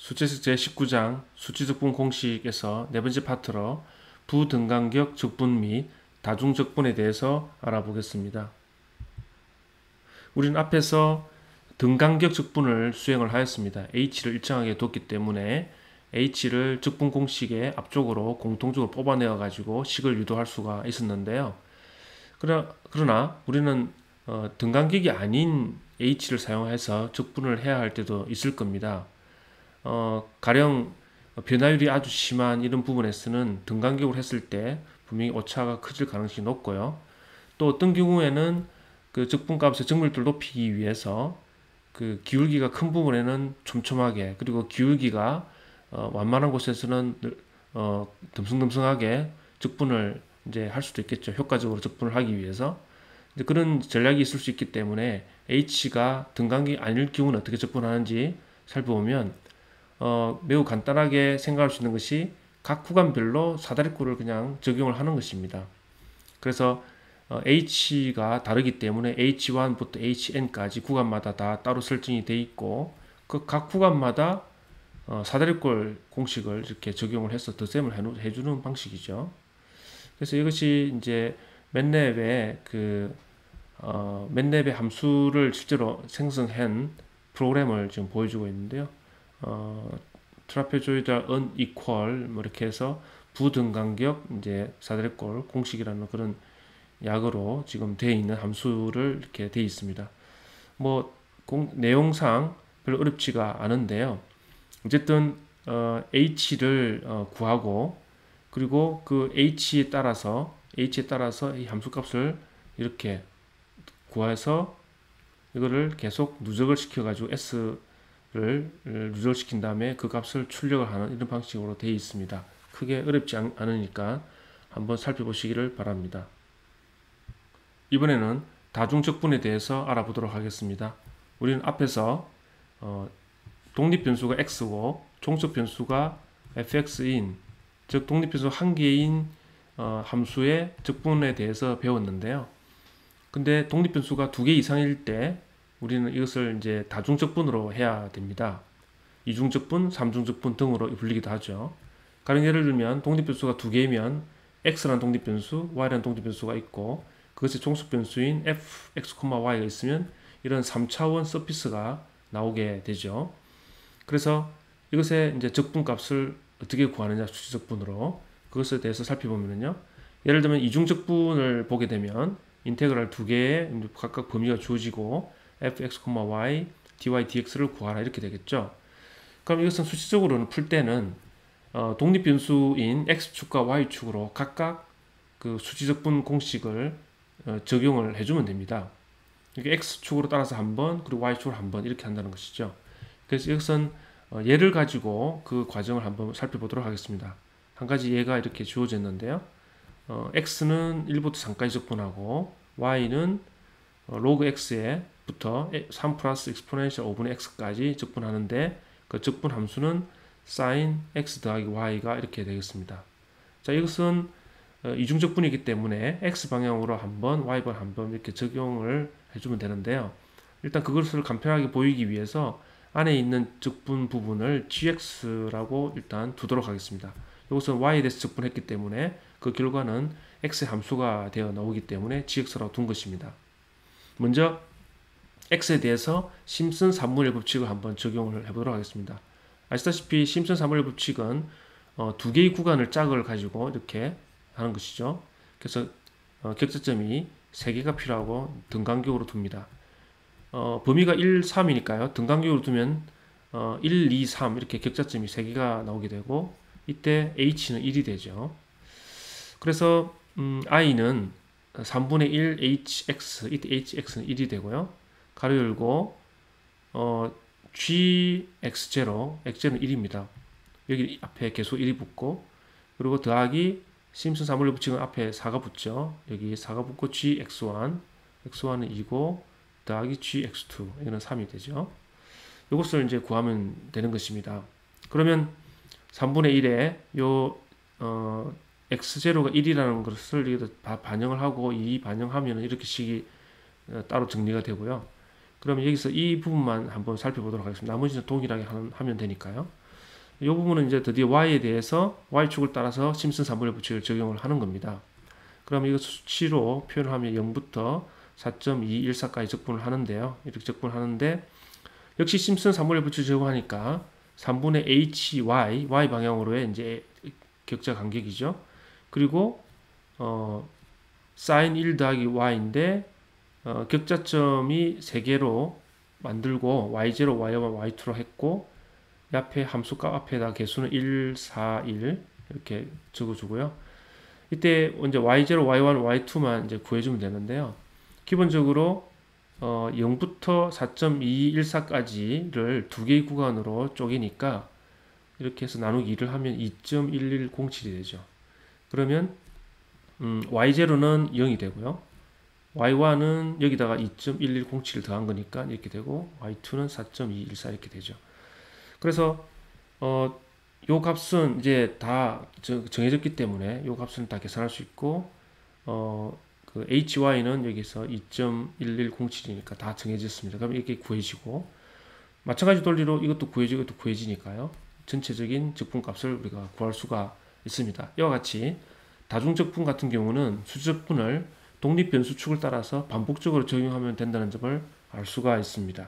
수치식 제19장 수치적분 공식에서 네 번째 파트로 부등간격 적분 및 다중적분에 대해서 알아보겠습니다. 우리는 앞에서 등간격 적분을 수행을 하였습니다. h를 일정하게 뒀기 때문에 h를 적분 공식의 앞쪽으로 공통적으로 뽑아내어 가지고 식을 유도할 수가 있었는데요. 그러나 우리는 등간격이 아닌 h를 사용해서 적분을 해야 할 때도 있을 겁니다. 가령 변화율이 아주 심한 이런 부분에서는 등간격으로 했을 때 분명히 오차가 커질 가능성이 높고요. 또 어떤 경우에는 그 적분값의 정밀도를 높이기 위해서 그 기울기가 큰 부분에는 촘촘하게, 그리고 기울기가 완만한 곳에서는 듬성듬성하게 적분을 이제 할 수도 있겠죠. 효과적으로 적분을 하기 위해서. 이제 그런 전략이 있을 수 있기 때문에 H가 등간격이 아닐 경우는 어떻게 적분하는지 살펴보면 매우 간단하게 생각할 수 있는 것이 각 구간별로 사다리꼴을 그냥 적용을 하는 것입니다. 그래서 H가 다르기 때문에 H1부터 HN까지 구간마다 다 따로 설정이 되어 있고, 그 각 구간마다 사다리꼴 공식을 이렇게 적용을 해서 덧셈을 해주는 방식이죠. 그래서 이것이 이제 맨랩의 맨랩의 함수를 실제로 생성한 프로그램을 지금 보여주고 있는데요. 트라페조이달 unequal 뭐 이렇게 해서 부등간격 이제 사다리꼴 공식이라는 그런 약으로 지금 되어 있는 함수를 이렇게 되어 있습니다. 뭐 내용상 별로 어렵지가 않은데요. 어쨌든 h를 구하고, 그리고 그 h에 따라서 이 함수값을 이렇게 구해서 이거를 계속 누적을 시켜가지고 s를 누적시킨 다음에 그 값을 출력을 하는 이런 방식으로 되어 있습니다. 크게 어렵지 않으니까 한번 살펴보시기를 바랍니다. 이번에는 다중적분에 대해서 알아보도록 하겠습니다. 우리는 앞에서 독립변수가 x고 종속변수가 fx인, 즉 독립변수 한 개인 함수의 적분에 대해서 배웠는데요. 근데 독립변수가 두 개 이상일 때 우리는 이것을 이제 다중적분으로 해야 됩니다. 이중적분, 삼중적분 등으로 불리기도 하죠. 가령 예를 들면 독립변수가 두 개면 x라는 독립변수, y라는 독립변수가 있고 그것의 종속변수인 fx, y가 있으면 이런 3차원 서피스가 나오게 되죠. 그래서 이것의 이제 적분값을 어떻게 구하느냐, 수치적분으로 그것에 대해서 살펴보면요. 예를 들면 이중적분을 보게 되면 인테그랄 두 개의 각각 범위가 주어지고 fx, y, dy, dx를 구하라 이렇게 되겠죠. 그럼 이것은 수치적으로는 풀 때는 독립변수인 x축과 y축으로 각각 그 수치적분 공식을 적용을 해주면 됩니다. 이게 x축으로 따라서 한 번, 그리고 y축으로 한 번 이렇게 한다는 것이죠. 그래서 이것은 예를 가지고 그 과정을 한번 살펴보도록 하겠습니다. 한 가지 예가 이렇게 주어졌는데요. x는 1부터 3까지 적분하고 y는 log x에부터 3 플러스 exponential 5분의 x까지 적분하는데 그 적분 함수는 sin x 더하기 y가 이렇게 되겠습니다. 자, 이것은 이중적분이기 때문에 x 방향으로 한번, y 번 한번 이렇게 적용을 해주면 되는데요. 일단 그것을 간편하게 보이기 위해서 안에 있는 적분 부분을 gx라고 일단 두도록 하겠습니다. 이것은 y에 대해서 적분했기 때문에 그 결과는 x의 함수가 되어 나오기 때문에 gx라고 둔 것입니다. 먼저 x에 대해서 심슨 3분의 1 법칙을 한번 적용을 해보도록 하겠습니다. 아시다시피 심슨 3분의 1 법칙은 두 개의 구간을 짝을 가지고 이렇게 하는 것이죠. 그래서 격자점이 3개가 필요하고 등간격으로 둡니다. 범위가 1, 3이니까요. 등간격으로 두면 1, 2, 3 이렇게 격자점이 3개가 나오게 되고 이때 h는 1이 되죠. 그래서 i는 3분의 1 hx, 이때 hx는 1이 되고요. 가로 열고 gx0, x제는 1입니다. 여기 앞에 계속 1이 붙고, 그리고 더하기 심슨 3분의 1 법칙은 앞에 4가 붙죠. 여기 4가 붙고 gx1, x1은 2고 더하기 gx2, 이거는 3이 되죠. 이것을 이제 구하면 되는 것입니다. 그러면 3분의 1에 요 x0가 1이라는 것을 여기다 반영을 하고 이 반영하면 이렇게 식이 따로 정리가 되고요. 그러면 여기서 이 부분만 한번 살펴보도록 하겠습니다. 나머지는 동일하게 하면 되니까요. 이 부분은 이제 드디어 y에 대해서 y축을 따라서 심슨 3분의 법칙을 적용을 하는 겁니다. 그럼 이거 수치로 표현하면 0부터 4.214까지 적분을 하는데요. 이렇게 적분하는데 역시 심슨 3분의 법칙을 적용하니까 3분의 hy, y 방향으로의 이제 격자 간격이죠. 그리고 sin 1 더하기 y인데 격자점이 3개로 만들고 y0, y1, y2로 했고 옆에 함수값 앞에다 개수는 1, 4, 1 이렇게 적어주고요. 이때 이제 y0, y1, y2만 이제 구해주면 되는데요. 기본적으로 0부터 4.214까지를 두 개의 구간으로 쪼개니까 이렇게 해서 나누기 2를 하면 2.1107이 되죠. 그러면 y0는 0이 되고요. y1은 여기다가 2.1107을 더한 거니까 이렇게 되고 y2는 4.214 이렇게 되죠. 그래서 요 값은 이제 다 정해졌기 때문에 요 값은 다 계산할 수 있고 그 hy는 여기서 2.1107이니까 다 정해졌습니다. 그럼 이렇게 구해지고 마찬가지 논리로 이것도 구해지고 이것도 구해지니까요. 전체적인 적분값을 우리가 구할 수가 있습니다. 이와 같이 다중적분 같은 경우는 수적분을 독립변수축을 따라서 반복적으로 적용하면 된다는 점을 알 수가 있습니다.